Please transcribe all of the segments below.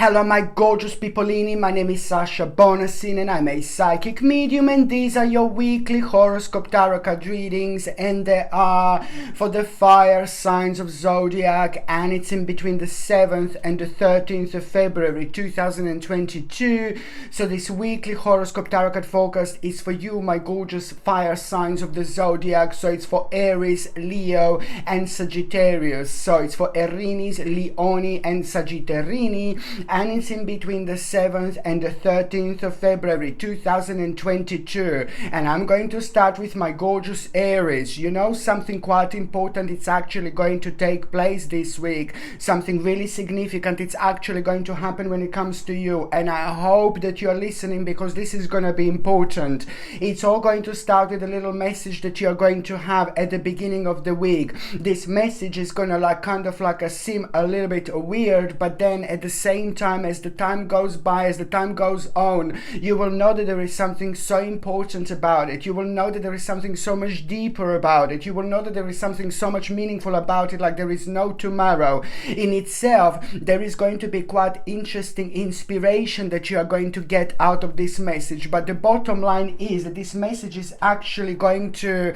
Hello my gorgeous peopleini, my name is Sasha Bonasin and I'm a psychic medium, and these are your weekly horoscope tarot card readings, and they are for the fire signs of Zodiac, and it's in between the 7th and the 13th of February 2022. So this weekly horoscope tarot card forecast is for you, my gorgeous fire signs of the Zodiac. So it's for Aries, Leo and Sagittarius. So it's for Erinis, Leoni and Sagittarini, and it's in between the 7th and the 13th of February 2022. And I'm going to start with my gorgeous Aries. You know, something quite important, it's actually going to take place this week. Something really significant, it's actually going to happen when it comes to you, and I hope that you're listening, because this is going to be important. It's all going to start with a little message that you're going to have at the beginning of the week. This message is going to seem a little bit weird, but then at the same time, as the time goes by, as the time goes on, you will know that there is something so important about it. You will know that there is something so much deeper about it. You will know that there is something so much meaningful about it, like there is no tomorrow. In itself, there is going to be quite interesting inspiration that you are going to get out of this message. But the bottom line is that this message is actually going to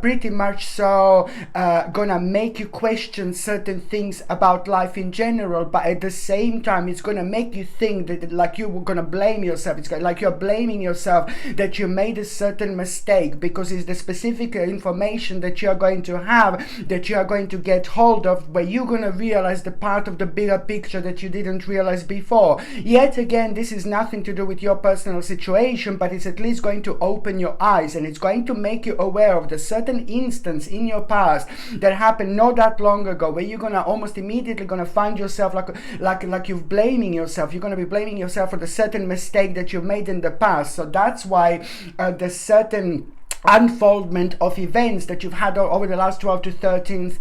pretty much so gonna make you question certain things about life in general, but at the same time it's gonna make you think that like you were gonna blame yourself. It's like you're blaming yourself that you made a certain mistake, because it's the specific information that you're going to have, that you are going to get hold of, where you're gonna realize the part of the bigger picture that you didn't realize before. Yet again, this is nothing to do with your personal situation, but it's at least going to open your eyes, and it's going to make you aware of the certain instance in your past that happened not that long ago, where you're gonna almost immediately gonna find yourself like you're blaming yourself. You're gonna be blaming yourself for the certain mistake that you made in the past. So that's why the certain unfoldment of events that you've had over the last 12 to 13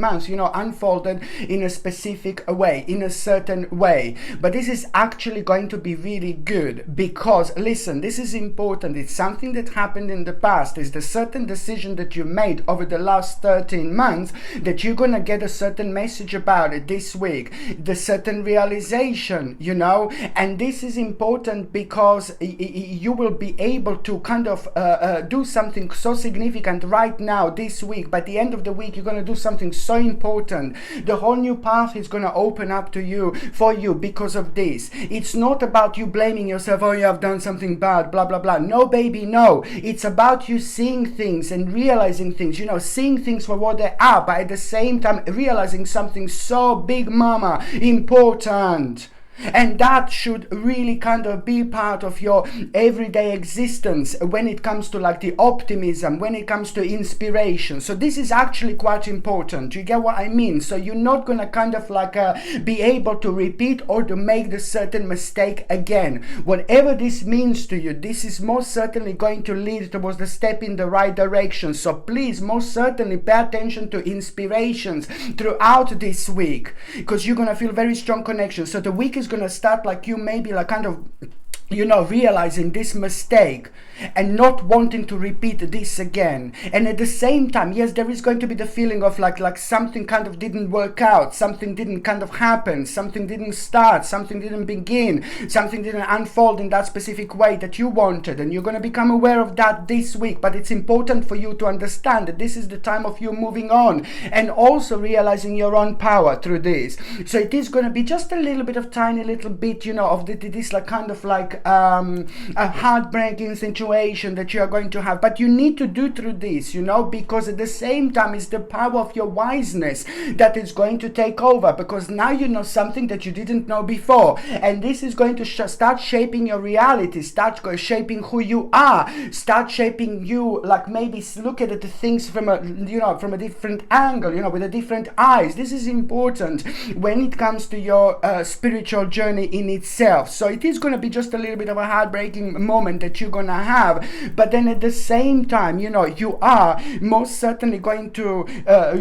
months, you know, unfolded in a specific way, in a certain way. But this is actually going to be really good, because listen, this is important. It's something that happened in the past. It's the certain decision that you made over the last 13 months that you're gonna get a certain message about it this week, the certain realization, you know. And this is important because you will be able to kind of do something so significant right now this week. By the end of the week, you're going to do something so important. The whole new path is going to open up to you, for you, because of this. It's not about you blaming yourself, oh, you have done something bad, blah, blah, blah. No, baby, no. It's about you seeing things and realizing things, you know, seeing things for what they are, but at the same time realizing something so big, mama, important. And that should really kind of be part of your everyday existence when it comes to like the optimism, when it comes to inspiration. So this is actually quite important. You get what I mean? So you're not gonna kind of like be able to repeat or to make the certain mistake again. Whatever this means to you, this is most certainly going to lead towards the step in the right direction. So please, most certainly pay attention to inspirations throughout this week, because you're gonna feel very strong connection. So the week is gonna start like you maybe like kind of, you know, realizing this mistake and not wanting to repeat this again. And at the same time, yes, there is going to be the feeling of like something kind of didn't work out, something didn't kind of happen, something didn't start, something didn't begin, something didn't unfold in that specific way that you wanted, and you're going to become aware of that this week. But it's important for you to understand that this is the time of you moving on and also realizing your own power through this. So it is going to be just a little bit of tiny little bit, you know, of this like kind of like a heartbreaking situation that you are going to have, but you need to do through this, you know, because at the same time it's the power of your wiseness that is going to take over, because now you know something that you didn't know before, and this is going to start shaping your reality, start shaping who you are, start shaping you, like maybe look at the things from a, you know, from a different angle, you know, with a different eyes. This is important when it comes to your spiritual journey in itself. So it is going to be just a little little bit of a heartbreaking moment that you're gonna have. But then at the same time, you know, you are most certainly going to,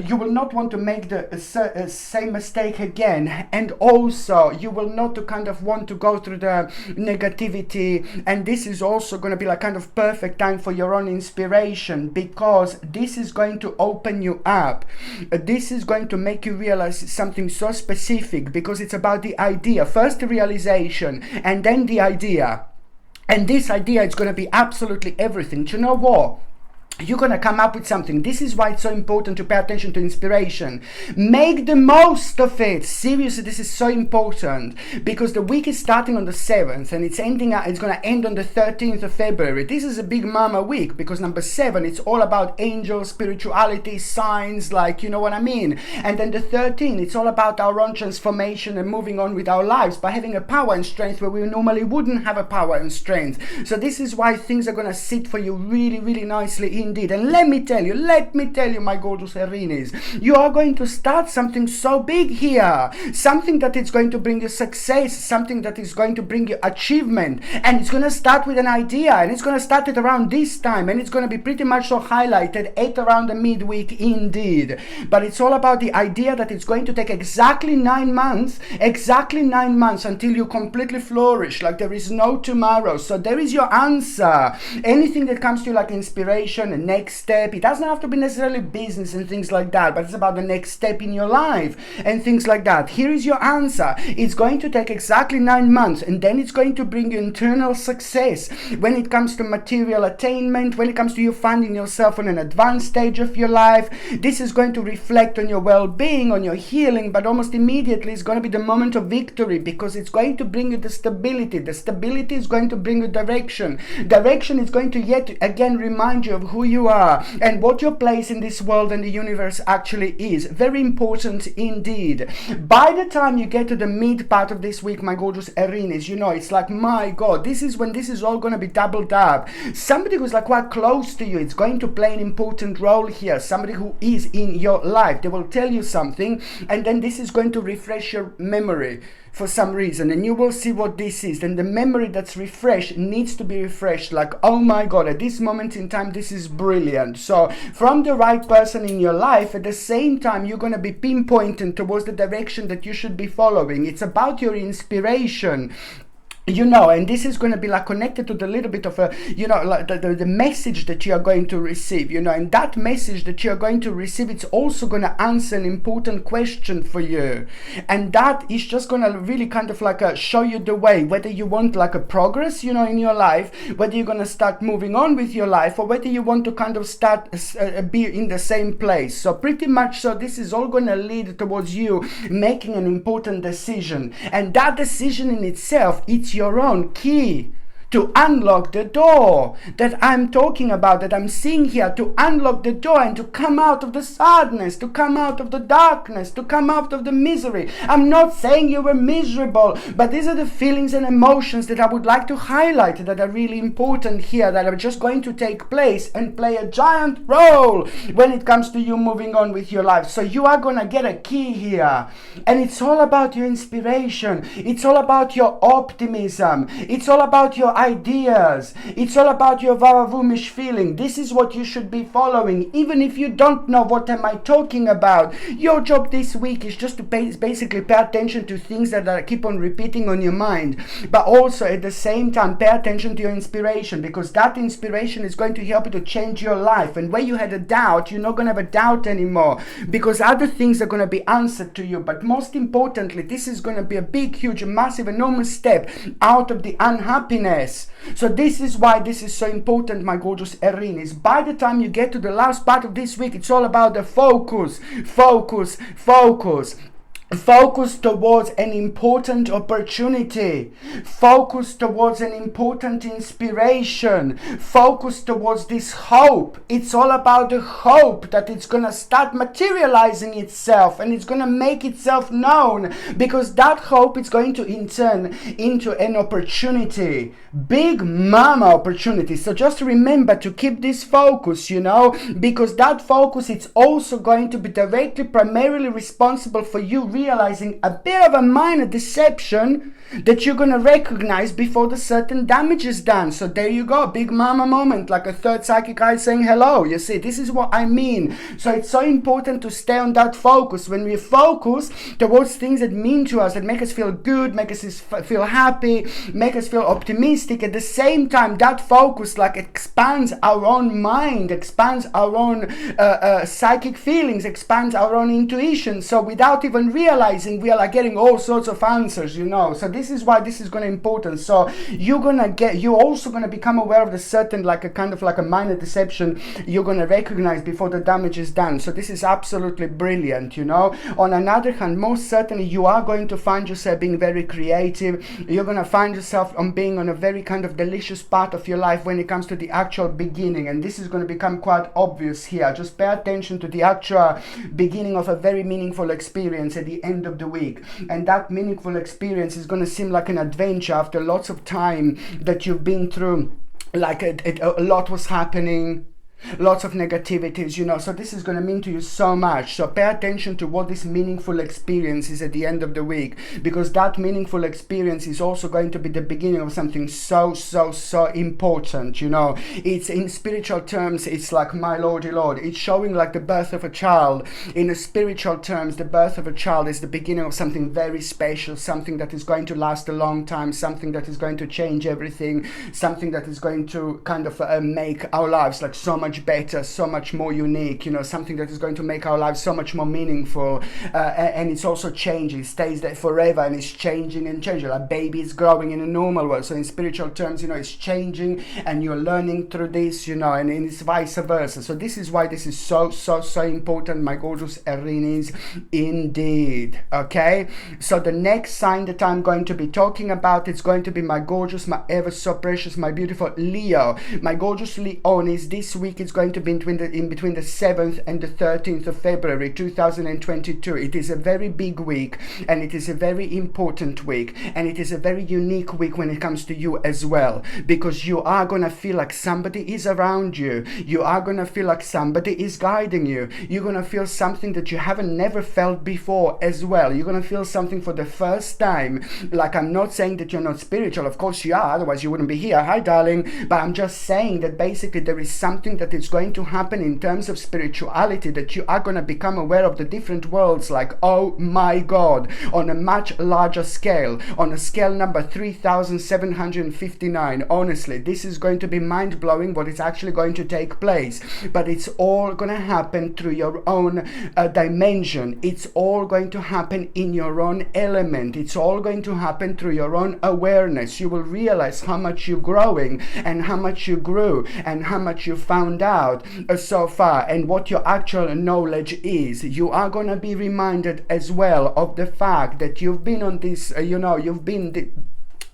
you will not want to make the same mistake again. And also, you will not to kind of want to go through the negativity. And this is also going to be like kind of perfect time for your own inspiration, because this is going to open you up. This is going to make you realize something so specific, because it's about the idea. First the realization, and then the idea. And this idea is going to be absolutely everything. Do you know what? You're going to come up with something. This is why it's so important to pay attention to inspiration. Make the most of it. Seriously, this is so important, because the week is starting on the 7th and it's ending. It's going to end on the 13th of February. This is a big mama week, because number 7, it's all about angels, spirituality, signs, like, you know what I mean. And then the 13th, it's all about our own transformation and moving on with our lives by having a power and strength where we normally wouldn't have a power and strength. So this is why things are going to sit for you really, really nicely indeed. And let me tell you, my gorgeous Aries, you are going to start something so big here, something that is going to bring you success, something that is going to bring you achievement. And it's going to start with an idea, and it's going to start it around this time, and it's going to be pretty much so highlighted at around the midweek indeed. But it's all about the idea that it's going to take exactly 9 months until you completely flourish, like there is no tomorrow. So there is your answer. Anything that comes to you like inspiration, a next step, it doesn't have to be necessarily business and things like that, but it's about the next step in your life and things like that. Here is your answer. It's going to take exactly 9 months, and then it's going to bring you internal success when it comes to material attainment, when it comes to you finding yourself on an advanced stage of your life. This is going to reflect on your well-being, on your healing, but almost immediately it's going to be the moment of victory, because it's going to bring you the stability. The stability is going to bring you direction. Direction is going to yet again remind you of who you are and what your place in this world and the universe actually is. Very important indeed. By the time you get to the mid part of this week, my gorgeous Aries, you know, it's like, my God, this is when this is all going to be doubled up. Somebody who's like quite close to you, it's going to play an important role here. Somebody who is in your life, they will tell you something, and then this is going to refresh your memory for some reason, and you will see what this is. Then the memory that's refreshed needs to be refreshed, like, oh my God, at this moment in time this is brilliant. So from the right person in your life, at the same time you're going to be pinpointing towards the direction that you should be following. It's about your inspiration, you know, and this is going to be like connected to the little bit of a, you know, like the message that you are going to receive, you know, and that message that you are going to receive, it's also going to answer an important question for you, and that is just going to really kind of like show you the way, whether you want like a progress, you know, in your life, whether you're going to start moving on with your life, or whether you want to kind of start be in the same place. So pretty much so this is all going to lead towards you making an important decision, and that decision in itself, it's your own key to unlock the door that I'm talking about, that I'm seeing here, to unlock the door and to come out of the sadness, to come out of the darkness, to come out of the misery. I'm not saying you were miserable, but these are the feelings and emotions that I would like to highlight that are really important here, that are just going to take place and play a giant role when it comes to you moving on with your life. So you are going to get a key here, and it's all about your inspiration, it's all about your optimism, it's all about your ideas, it's all about your Vavavumish feeling. This is what you should be following, even if you don't know what am I talking about. Your job this week is just to basically pay attention to things that keep on repeating on your mind, but also at the same time pay attention to your inspiration, because that inspiration is going to help you to change your life. And where you had a doubt, you're not going to have a doubt anymore, because other things are going to be answered to you. But most importantly, this is going to be a big, huge, massive, enormous step out of the unhappiness. So this is why this is so important, my gorgeous Aries. By the time you get to the last part of this week, it's all about the focus, focus, focus. Focus towards an important opportunity. Focus towards an important inspiration. Focus towards this hope. It's all about the hope that it's going to start materializing itself, and it's going to make itself known, because that hope is going to in turn into an opportunity. Big mama opportunity. So just remember to keep this focus, you know, because that focus, it's also going to be directly, primarily responsible for you realizing a bit of a minor deception that you're going to recognize before the certain damage is done. So there you go, big mama moment, like a third psychic eye saying hello. You see, this is what I mean. So it's so important to stay on that focus. When we focus towards things that mean to us, that make us feel good, make us feel happy, make us feel optimistic, at the same time that focus like expands our own mind, expands our own psychic feelings, expands our own intuition. So without even realizing, we are like getting all sorts of answers, you know. So this is why this is going to be important. So you're also going to become aware of the certain, like a kind of like a minor deception you're going to recognize before the damage is done. So this is absolutely brilliant, you know. On another hand, most certainly you are going to find yourself being very creative. You're going to find yourself being on a very kind of delicious part of your life when it comes to the actual beginning, and this is going to become quite obvious here. Just pay attention to the actual beginning of a very meaningful experience at the end of the week, and that meaningful experience is going to seem like an adventure after lots of time that you've been through, like a lot was happening, lots of negativities, you know. So this is going to mean to you so much. So pay attention to what this meaningful experience is at the end of the week, because that meaningful experience is also going to be the beginning of something so important, you know. It's in spiritual terms, it's like my lordy lord, it's showing like the birth of a child. In a spiritual terms, the birth of a child is the beginning of something very special, something that is going to last a long time, something that is going to change everything, something that is going to kind of make our lives like so much better, so much more unique, you know, something that is going to make our lives so much more meaningful, and it's also changing, stays there forever, and it's changing and changing. A baby is growing in a normal world, so in spiritual terms, you know, it's changing and you're learning through this, you know, and it's vice versa. So this is why this is so important, my gorgeous Aries, indeed. Okay, so the next sign that I'm going to be talking about, it's going to be my gorgeous, my ever so precious, my beautiful Leo. My gorgeous Leonis, this week it's going to be in between the 7th and the 13th of February 2022. It is a very big week, and it is a very important week, and it is a very unique week when it comes to you as well, because you are going to feel like somebody is around you. You are going to feel like somebody is guiding you. You're going to feel something that you haven't never felt before as well. You're going to feel something for the first time. Like, I'm not saying that you're not spiritual, of course you are, otherwise you wouldn't be here, hi darling, but I'm just saying that basically there is something that is going to happen in terms of spirituality, that you are going to become aware of the different worlds, like, oh my god, on a much larger scale, on a scale number 3759. Honestly, this is going to be mind-blowing what is actually going to take place, but it's all going to happen through your own dimension. It's all going to happen in your own element. It's all going to happen through your own awareness. You will realize how much you're growing, and how much you grew, and how much you found out so far, and what your actual knowledge is. You are going to be reminded as well of the fact that you've been on this,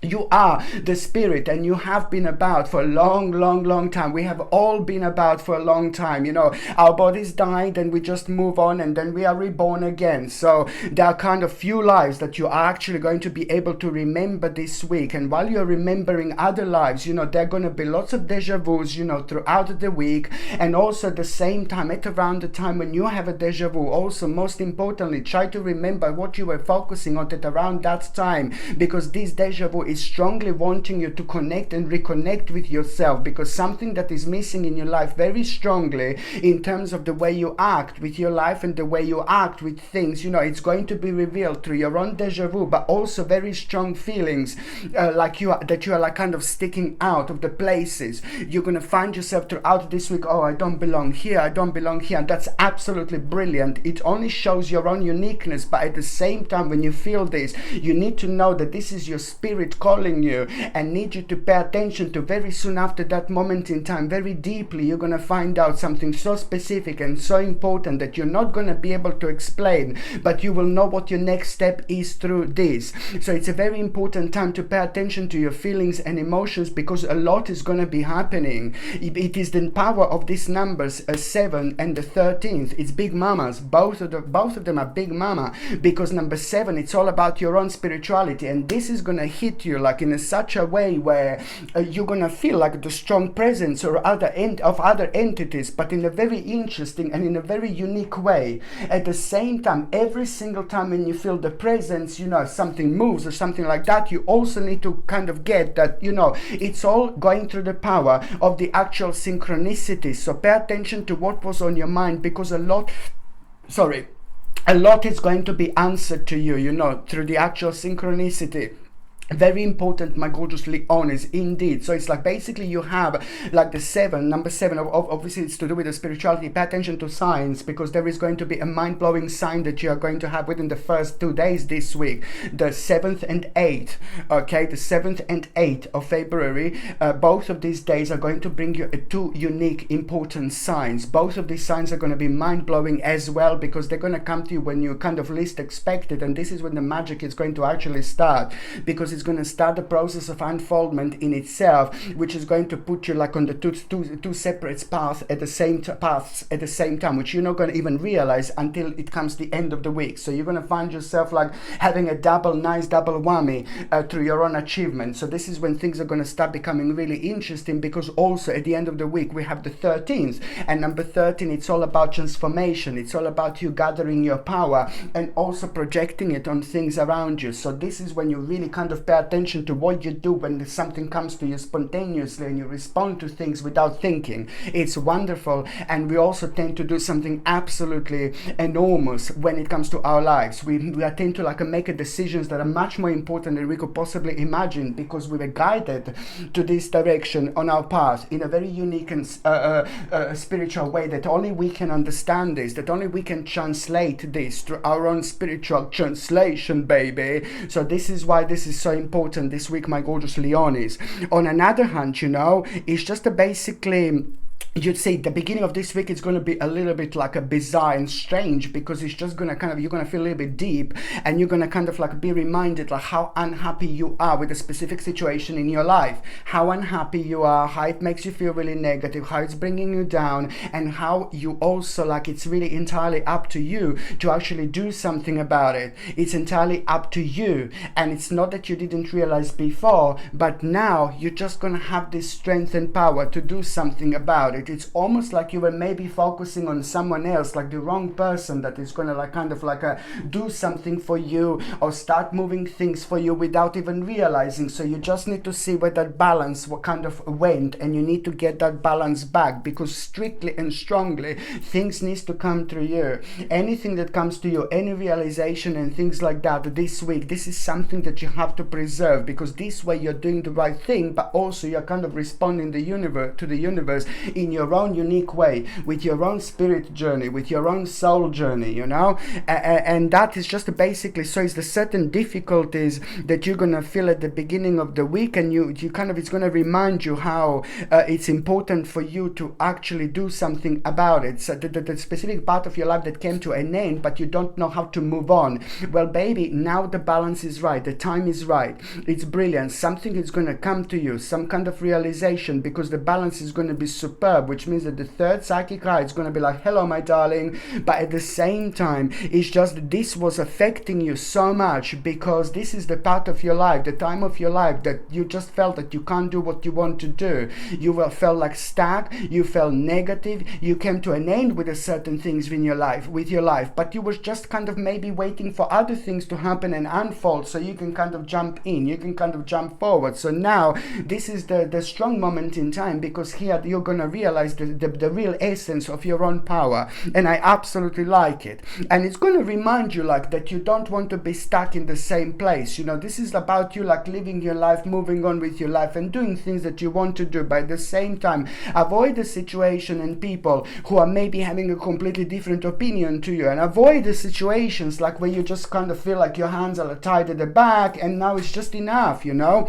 you are the spirit, and you have been about for a long time. We have all been about for a long time, you know. Our bodies died and we just move on, and then we are reborn again. So there are kind of few lives that you are actually going to be able to remember this week, and while you're remembering other lives, you know, there are going to be lots of deja vus, you know, throughout the week. And also at the same time, at around the time when you have a deja vu, also most importantly, try to remember what you were focusing on at around that time, because this deja vu is strongly wanting you to connect and reconnect with yourself, because something that is missing in your life very strongly in terms of the way you act with your life and the way you act with things, you know, it's going to be revealed through your own deja vu, but also very strong feelings like you are like kind of sticking out of the places. You're going to find yourself throughout this week, oh, I don't belong here, I don't belong here, and that's absolutely brilliant. It only shows your own uniqueness, but at the same time, when you feel this, you need to know that this is your spirit calling you, and need you to pay attention to. Very soon after that moment in time, very deeply, you're going to find out something so specific and so important that you're not going to be able to explain, but you will know what your next step is through this. So it's a very important time to pay attention to your feelings and emotions, because a lot is going to be happening. It is the power of these numbers, 7 and the 13th. It's big mamas. Both of them are big mama, because number 7, it's all about your own spirituality, and this is going to hit you, like in such a way where you're gonna feel like the strong presence or other entities, but in a very interesting and in a very unique way. At the same time, every single time when you feel the presence, you know, if something moves or something like that, you also need to kind of get that, you know, it's all going through the power of the actual synchronicity. So pay attention to what was on your mind, because a lot is going to be answered to you, you know, through the actual synchronicity. Very important, my gorgeous Leonis, indeed. So it's like basically you have like the number seven, obviously it's to do with the spirituality. Pay attention to signs, because there is going to be a mind-blowing sign that you are going to have within the first 2 days this week, the 7th and 8th. Okay, the 7th and 8th of February. Both of these days are going to bring you two unique important signs. Both of these signs are going to be mind-blowing as well, because they're going to come to you when you kind of least expect it, and this is when the magic is going to actually start, because it's going to start the process of unfoldment in itself, which is going to put you like on the two separate paths at the same time, which you're not going to even realize until it comes the end of the week. So you're going to find yourself like having a nice double whammy through your own achievement. So this is when things are going to start becoming really interesting, because also at the end of the week we have the 13th, and number 13, it's all about transformation. It's all about you gathering your power and also projecting it on things around you. So this is when you really kind of pay attention to what you do when something comes to you spontaneously and you respond to things without thinking. It's wonderful. And we also tend to do something absolutely enormous when it comes to our lives. We tend to like make decisions that are much more important than we could possibly imagine, because we were guided to this direction on our path in a very unique and spiritual way, that only we can understand this, that only we can translate this through our own spiritual translation, baby. So this is why this is so important this week, my gorgeous Leonis. On another hand, you know, it's just basically, you'd say the beginning of this week is going to be a little bit like a bizarre and strange, because it's just going to kind of, you're going to feel a little bit deep, and you're going to kind of like be reminded like how unhappy you are with a specific situation in your life, how unhappy you are, how it makes you feel really negative, how it's bringing you down, and how you also like, it's really entirely up to you to actually do something about it. It's entirely up to you, and it's not that you didn't realize before, but now you're just going to have this strength and power to do something about it. It's almost like you were maybe focusing on someone else, like the wrong person that is going to like kind of like do something for you or start moving things for you without even realizing. So you just need to see where that balance what kind of went, and you need to get that balance back, because strictly and strongly things needs to come through you. Anything that comes to you, any realization and things like that this week, this is something that you have to preserve, because this way you're doing the right thing, but also you're kind of responding to the universe in your own unique way, with your own spirit journey, with your own soul journey, you know. And that is just basically, so it's the certain difficulties that you're gonna feel at the beginning of the week, and you kind of, it's gonna remind you how it's important for you to actually do something about it. So the specific part of your life that came to an end, but you don't know how to move on. Well, baby, now the balance is right, the time is right, it's brilliant. Something is gonna come to you, some kind of realization, because the balance is gonna be superb, which means that the third psychic eye is going to be like, hello my darling, but at the same time it's just that this was affecting you so much, because this is the part of your life, the time of your life that you just felt that you can't do what you want to do. You felt like stuck, you felt negative, you came to an end with a certain things in your life, but you were just kind of maybe waiting for other things to happen and unfold, so you can kind of jump in, you can kind of jump forward. So now this is the strong moment in time, because here you're going to realize the real essence of your own power, and I absolutely like it. And it's going to remind you like that you don't want to be stuck in the same place, you know. This is about you like living your life, moving on with your life and doing things that you want to do, but at the same time avoid the situation and people who are maybe having a completely different opinion to you, and avoid the situations like where you just kind of feel like your hands are tied at the back and now it's just enough, you know.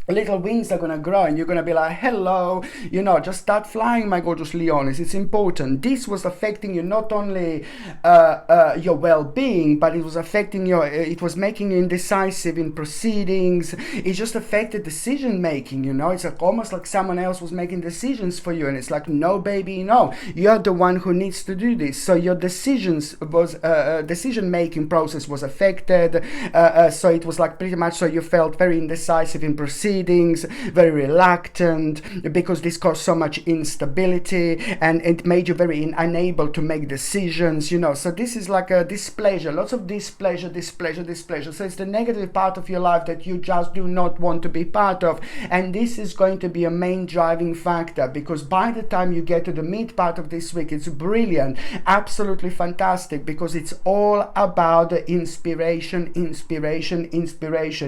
little wings are gonna grow and you're gonna be like, hello, you know, just start flying, my gorgeous Leonis. It's important. This was affecting you not only your well-being, but it was affecting your, it was making you indecisive in proceedings. It just affected decision making, you know. It's like almost like someone else was making decisions for you, and it's like, no baby, no, you're the one who needs to do this. So your decisions was decision making process was affected. So it was like pretty much, so you felt very indecisive in proceedings, very reluctant, because this caused so much instability, and it made you very unable to make decisions, you know. So this is like a displeasure, lots of displeasure. So it's the negative part of your life that you just do not want to be part of, and this is going to be a main driving factor, because by the time you get to the mid part of this week, it's brilliant, absolutely fantastic, because it's all about the inspiration.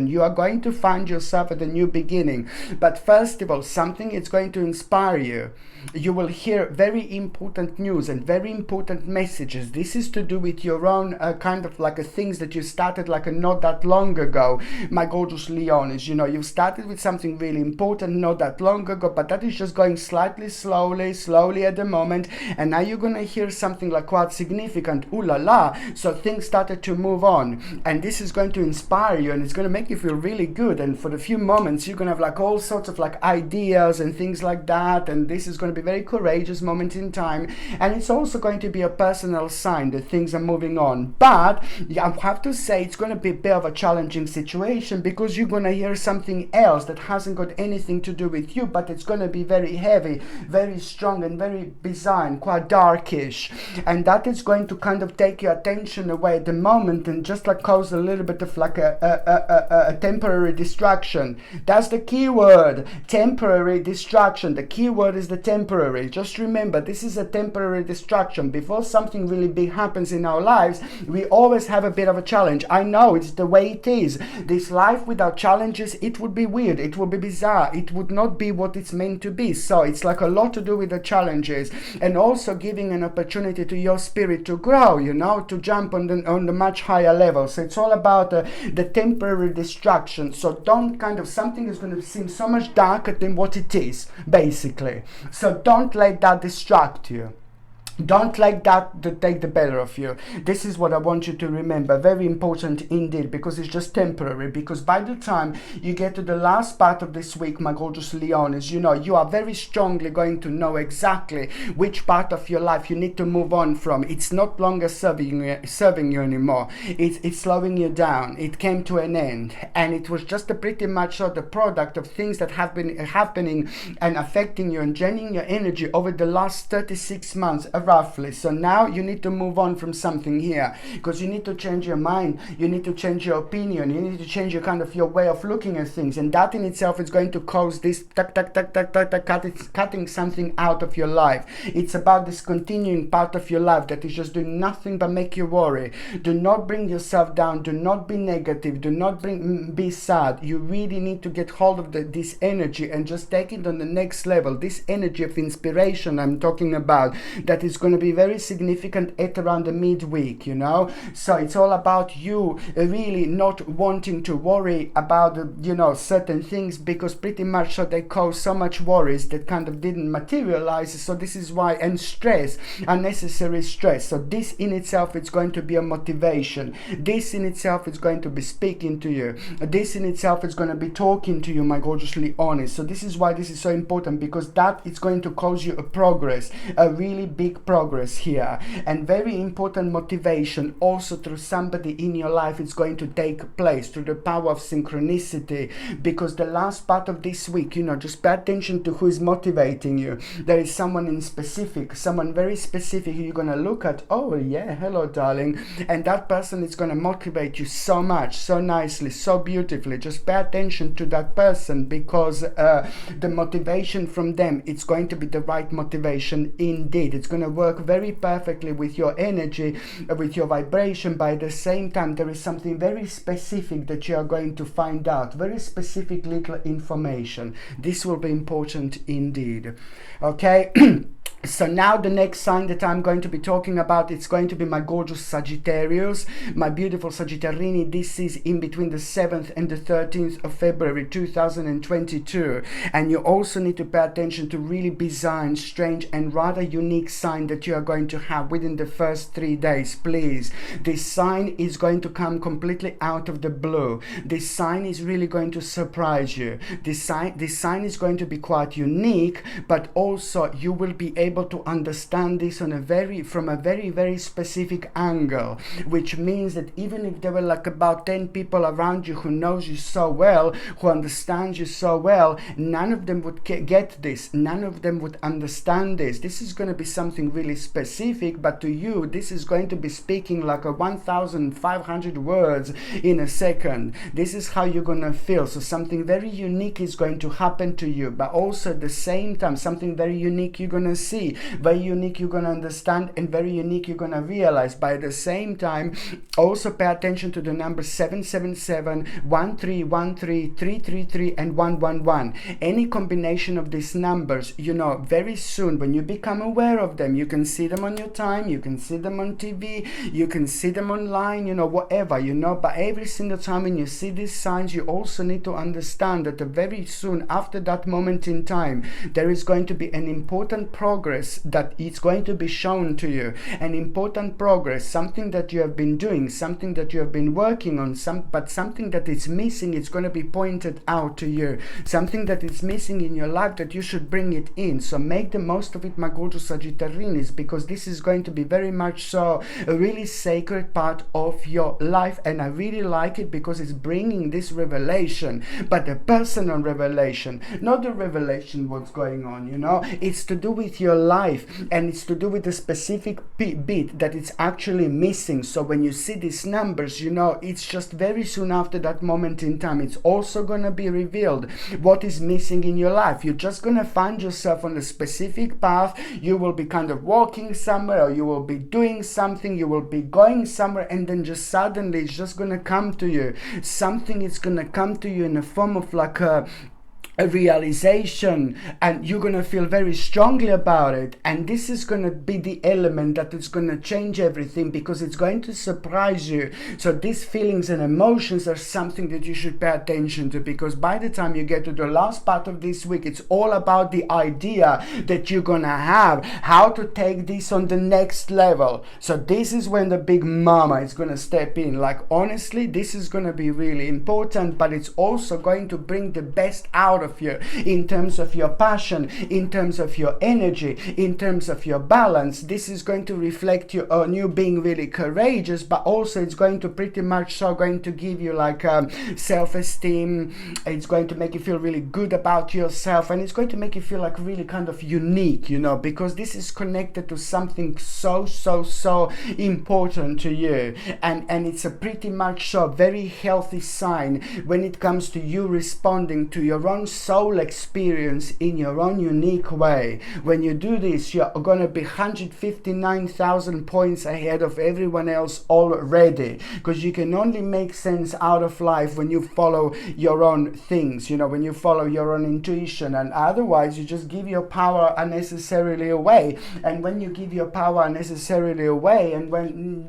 You are going to find yourself at a new beginning. But first of all, something is going to inspire you. You will hear very important news and very important messages. This is to do with your own kind of like things that you started like not that long ago, my gorgeous Leonis. You know, you started with something really important not that long ago, but that is just going slightly slowly at the moment, and now you're gonna hear something like quite significant. Ooh la la. So things started to move on, and this is going to inspire you, and it's going to make you feel really good. And for the few moments you're gonna have like all sorts of like ideas and things like that, and this is going to be very courageous moment in time. And it's also going to be a personal sign that things are moving on. But I have to say it's going to be a bit of a challenging situation, because you're going to hear something else that hasn't got anything to do with you, but it's going to be very heavy, very strong, and very bizarre and quite darkish, and that is going to kind of take your attention away at the moment and just like cause a little bit of like a temporary distraction. That's the key word, temporary distraction. The key word is the temporary. Just remember, this is a temporary distraction. Before something really big happens in our lives, we always have a bit of a challenge. I know, it's the way it is. This life without challenges, it would be weird, it would be bizarre, it would not be what it's meant to be. So it's like a lot to do with the challenges, and also giving an opportunity to your spirit to grow, you know, to jump on the much higher level. So it's all about the temporary distraction. So don't kind of, something is going to seem so much darker than what it is, basically. So don't let that distract you. Don't let that to take the better of you. This is what I want you to remember. Very important indeed, because it's just temporary. Because by the time you get to the last part of this week, my gorgeous Leonis, you know, you are very strongly going to know exactly which part of your life you need to move on from. It's not longer serving you anymore. It's slowing you down. It came to an end, and it was just a pretty much the product of things that have been happening and affecting you and draining your energy over the last 36 months. Roughly. So now you need to move on from something here, because you need to change your mind, you need to change your opinion, you need to change your kind of your way of looking at things, and that in itself is going to cause this cutting something out of your life. It's about this continuing part of your life that is just doing nothing but make you worry. Do not bring yourself down, do not be negative, do not be sad. You really need to get hold of this energy and just take it on the next level. This energy of inspiration I'm talking about, that is going to be very significant at around the midweek, you know. So it's all about you really not wanting to worry about you know, certain things, because pretty much so they cause so much worries that kind of didn't materialize. So this is why, and stress, unnecessary stress. So this in itself is going to be a motivation. This in itself is going to be speaking to you. This in itself is going to be talking to you, my gorgeously honest. So this is why this is so important, because that is going to cause you a progress, a really big progress here, and very important motivation also through somebody in your life. It's going to take place through the power of synchronicity, because the last part of this week, you know, just pay attention to who is motivating you. There is someone in specific, someone very specific you're going to look at. Oh yeah, hello darling. And that person is going to motivate you so much, so nicely, so beautifully. Just pay attention to that person, because the motivation from them, it's going to be the right motivation indeed. It's going to work very perfectly with your energy, with your vibration. But at the same time, there is something very specific that you are going to find out, very specific little information. This will be important indeed. Okay. So now the next sign that I'm going to be talking about, it's going to be my gorgeous Sagittarius, my beautiful Sagittarini. This is in between the 7th and the 13th of February 2022. And you also need to pay attention to really bizarre, strange and rather unique sign that you are going to have within the first 3 days. Please, this sign is going to come completely out of the blue. This sign is really going to surprise you. This sign is going to be quite unique, but also you will be able to understand this on from a very specific angle, which means that even if there were like about 10 people around you who knows you so well, who understands you so well, none of them would get this, none of them would understand this. This is going to be something really specific, but to you this is going to be speaking like a 1,500 words in a second. This is how you're going to feel. So something very unique is going to happen to you, but also at the same time something very unique you're going to see, very unique you're going to understand, and very unique you're going to realize. By the same time, also pay attention to the numbers 777, 1313, 333 and 111. Any combination of these numbers, you know, very soon when you become aware of them, you can see them on your time, you can see them on TV, you can see them online, you know, whatever, you know. But every single time when you see these signs, you also need to understand that very soon after that moment in time, there is going to be an important progress that is going to be shown to you, an important progress, something that you have been doing, something that you have been working on, but something that is missing, it's going to be pointed out to you, something that is missing in your life that you should bring it in. So make the most of it, my gorgeous Sagittarians, because this is going to be very much so a really sacred part of your life, and I really like it because it's bringing this revelation, but a personal revelation, not the revelation what's going on, you know. It's to do with your life, and it's to do with the specific bit that it's actually missing. So when you see these numbers, you know, it's just very soon after that moment in time, it's also going to be revealed what is missing in your life. You're just going to find yourself on a specific path. You will be kind of walking somewhere, or you will be doing something, you will be going somewhere, and then just suddenly it's just going to come to you. Something is going to come to you in the form of like a realization, and you're going to feel very strongly about it, and this is going to be the element that is going to change everything, because it's going to surprise you. So these feelings and emotions are something that you should pay attention to, because by the time you get to the last part of this week, it's all about the idea that you're going to have, how to take this on the next level. So this is when the big mama is going to step in. Like, honestly, this is going to be really important, but it's also going to bring the best out of you in terms of your passion, in terms of your energy, in terms of your balance. This is going to reflect you on you being really courageous, but also it's going to pretty much so going to give you like self-esteem. It's going to make you feel really good about yourself, and it's going to make you feel like really kind of unique, you know, because this is connected to something so important to you, and it's a pretty much so very healthy sign when it comes to you responding to your own soul experience in your own unique way. When you do this, you're going to be 159,000 points ahead of everyone else already, because you can only make sense out of life when you follow your own things, you know, when you follow your own intuition, and otherwise you just give your power unnecessarily away. And when you give your power unnecessarily away, and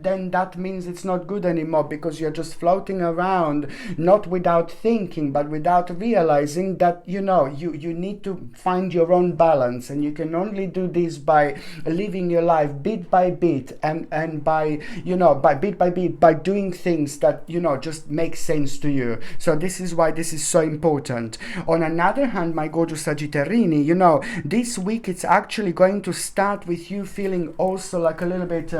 then that means it's not good anymore, because you're just floating around, not without thinking, but without realizing that, you know, you need to find your own balance, and you can only do this by living your life bit by bit, and by, you know, by bit by bit, by doing things that, you know, just make sense to you. So this is why this is so important. On another hand, my gorgeous Sagittarini, you know, this week it's actually going to start with you feeling also like a little bit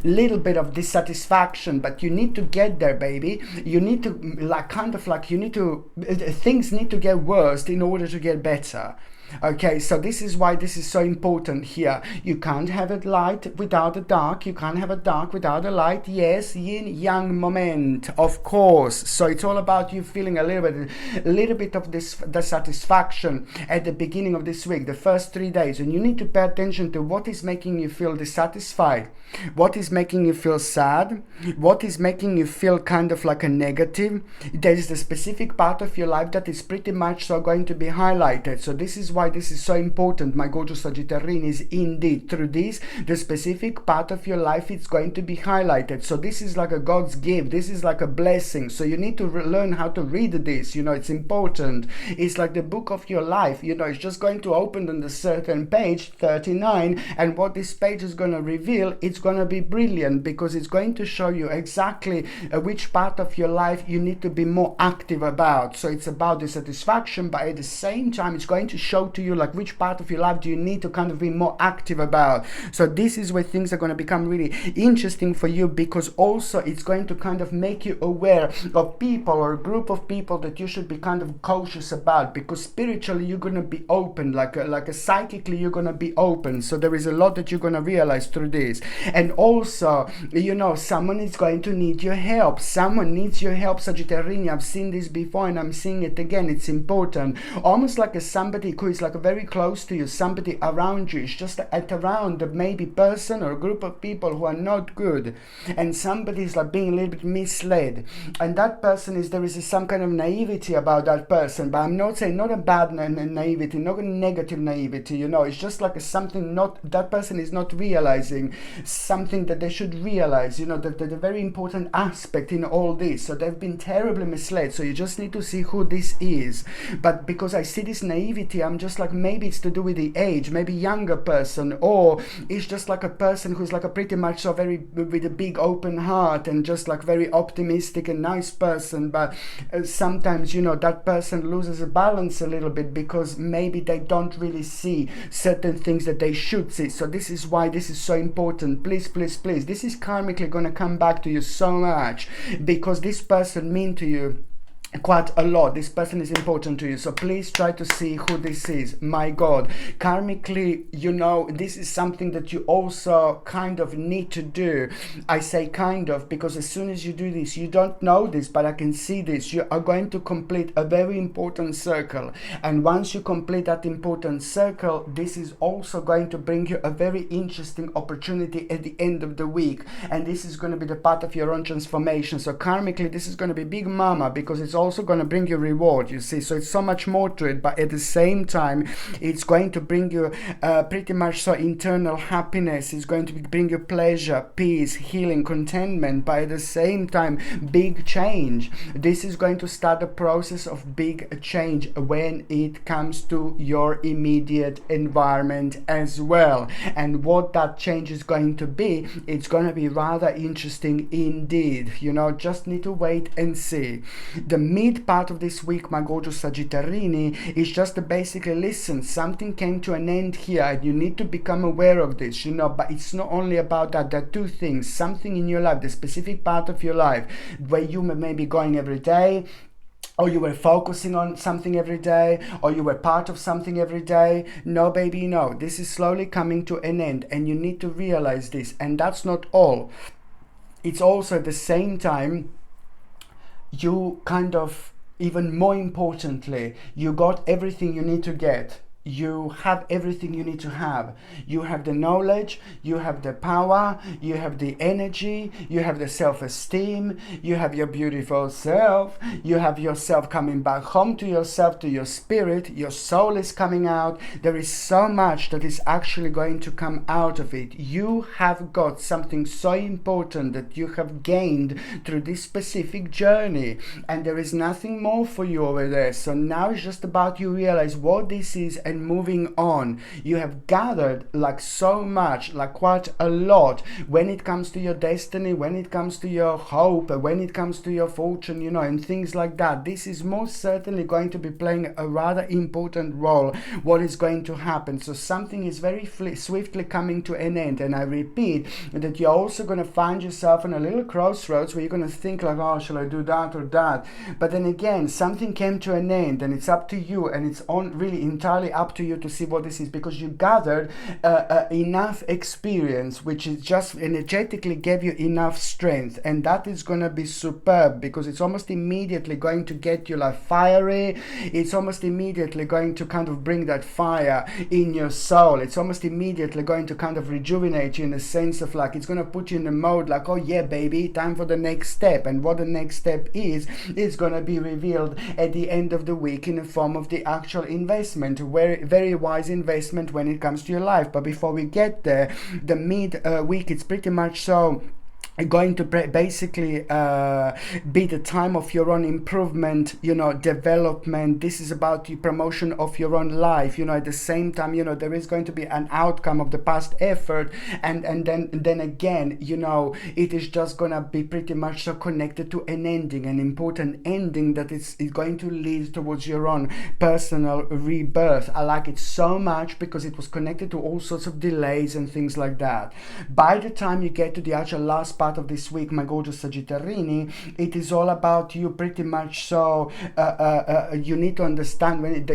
little bit of dissatisfaction, but you need to get there, baby. You need to like kind of like you need to things need to get worse in order to get better. Okay, so this is why this is so important here. You can't have a light without a dark. You can't have a dark without a light. Yes, yin yang moment, of course. So it's all about you feeling a little bit of this dissatisfaction at the beginning of this week, the first 3 days, and you need to pay attention to what is making you feel dissatisfied, what is making you feel sad, what is making you feel kind of like a negative. There is a specific part of your life that is pretty much so going to be highlighted. So this is why why this is so important, my gorgeous Sagittarius. Indeed, through this, the specific part of your life is going to be highlighted. So this is like a God's gift. This is like a blessing. So you need to learn how to read this. It's important. It's like the book of your life. It's just going to open on the certain page 39, and what this page is going to reveal, it's going to be brilliant, because it's going to show you exactly which part of your life you need to be more active about. So it's about the satisfaction, but at the same time it's going to show to you like which part of your life do you need to kind of be more active about. So this is where things are going to become really interesting for you, because also it's going to kind of make you aware of people or a group of people that you should be kind of cautious about, because spiritually you're going to be open, like a psychically you're going to be open. So there is a lot that you're going to realize through this. And also, someone is going to need your help. Someone needs your help, Sagittarius. I've seen this before and I'm seeing it again. It's important. Almost like somebody who is like very close to you, somebody around you. It's just around a maybe person or a group of people who are not good, and somebody is like being a little bit misled, and that person there is some kind of naivety about that person. But I'm not saying not a bad naivety, not a negative naivety. It's just like something not that person is not realizing something that they should realize. That the very important aspect in all this. So they've been terribly misled. So you just need to see who this is. But because I see this naivety, I'm just like, maybe it's to do with the age, maybe younger person, or it's just like a person who's like a pretty much so very with a big open heart and just like very optimistic and nice person. But sometimes that person loses a balance a little bit, because maybe they don't really see certain things that they should see. So this is why this is so important. Please, please, please, this is karmically going to come back to you so much, because this person mean to you quite a lot. This person is important to you, so please try to see who this is. My God, karmically, this is something that you also kind of need to do. I say kind of because as soon as you do this, you don't know this, but I can see this, you are going to complete a very important circle. And once you complete that important circle, this is also going to bring you a very interesting opportunity at the end of the week, and this is going to be the part of your own transformation. So karmically, this is going to be big mama, because it's also going to bring you reward, you see. So it's so much more to it, but at the same time it's going to bring you pretty much so internal happiness. It's going to bring you pleasure, peace, healing, contentment, but at the same time big change. This is going to start a process of big change when it comes to your immediate environment as well. And what that change is going to be, it's going to be rather interesting indeed. Just need to wait and see. The mid part of this week, my gorgeous Sagittarini, is just to basically listen. Something came to an end here, and you need to become aware of this, but it's not only about that. There are two things. Something in your life, the specific part of your life where you may be going every day, or you were focusing on something every day, or you were part of something every day. No, baby, no. This is slowly coming to an end, and you need to realize this. And that's not all. It's also at the same time, you kind of, even more importantly, you got everything you need to get. You have everything you need to have. You have the knowledge, you have the power, you have the energy, you have the self-esteem, you have your beautiful self, you have yourself coming back home to yourself, to your spirit, your soul is coming out. There is so much that is actually going to come out of it. You have got something so important that you have gained through this specific journey, and there is nothing more for you over there. So now it's just about you realize what this is and moving on. You have gathered like so much, like quite a lot, when it comes to your destiny, when it comes to your hope, when it comes to your fortune, and things like that. This is most certainly going to be playing a rather important role, what is going to happen. So something is very swiftly coming to an end, and I repeat that you're also going to find yourself in a little crossroads where you're going to think like, oh, shall I do that or that? But then again, something came to an end, and it's up to you, and it's on really entirely up to you to see what this is, because you gathered enough experience, which is just energetically gave you enough strength, and that is going to be superb, because it's almost immediately going to get you like fiery. It's almost immediately going to kind of bring that fire in your soul. It's almost immediately going to kind of rejuvenate you in a sense of like, it's going to put you in the mode like, oh yeah, baby, time for the next step. And what the next step is going to be revealed at the end of the week in the form of the actual investment, where very, very wise investment when it comes to your life. But before we get there, the mid-week, it's pretty much so going to basically be the time of your own improvement, development. This is about the promotion of your own life, at the same time, there is going to be an outcome of the past effort, and then again, it is just gonna be pretty much so connected to an ending, an important ending that is going to lead towards your own personal rebirth. I like it so much because it was connected to all sorts of delays and things like that. By the time you get to the actual last part of this week, my gorgeous Sagittarini, it is all about you pretty much so. You need to understand when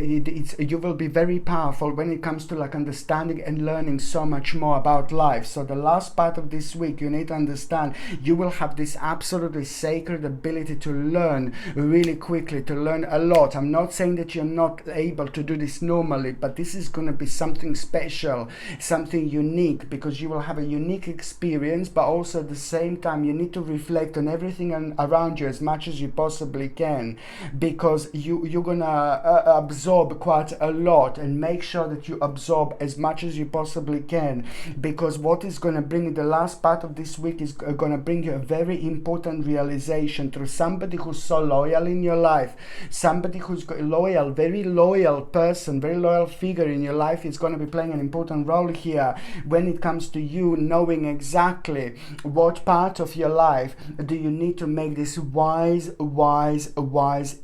you will be very powerful when it comes to like understanding and learning so much more about life. So the last part of this week, you need to understand you will have this absolutely sacred ability to learn really quickly, to learn a lot. I'm not saying that you're not able to do this normally, but this is going to be something special, something unique, because you will have a unique experience, but also at the same time you need to reflect on everything around you as much as you possibly can, because you're gonna absorb quite a lot, and make sure that you absorb as much as you possibly can, because what is going to bring you the last part of this week is going to bring you a very important realization through somebody who's so loyal in your life, somebody who's loyal, very loyal person, very loyal figure in your life is going to be playing an important role here when it comes to you knowing exactly what part of your life do you need to make this wise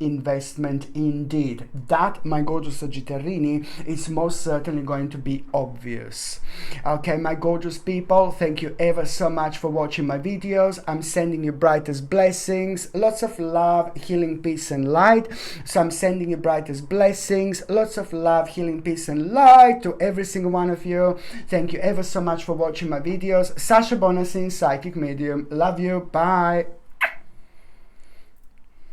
investment indeed. That, my gorgeous Sagittarini, is most certainly going to be obvious. Okay, my gorgeous people, thank you ever so much for watching my videos. I'm sending you brightest blessings, lots of love, healing, peace and light. So I'm sending you brightest blessings, lots of love, healing, peace and light to every single one of you. Thank you ever so much for watching my videos. Sasha Bonasin, Psychic Medium. Love you. Bye.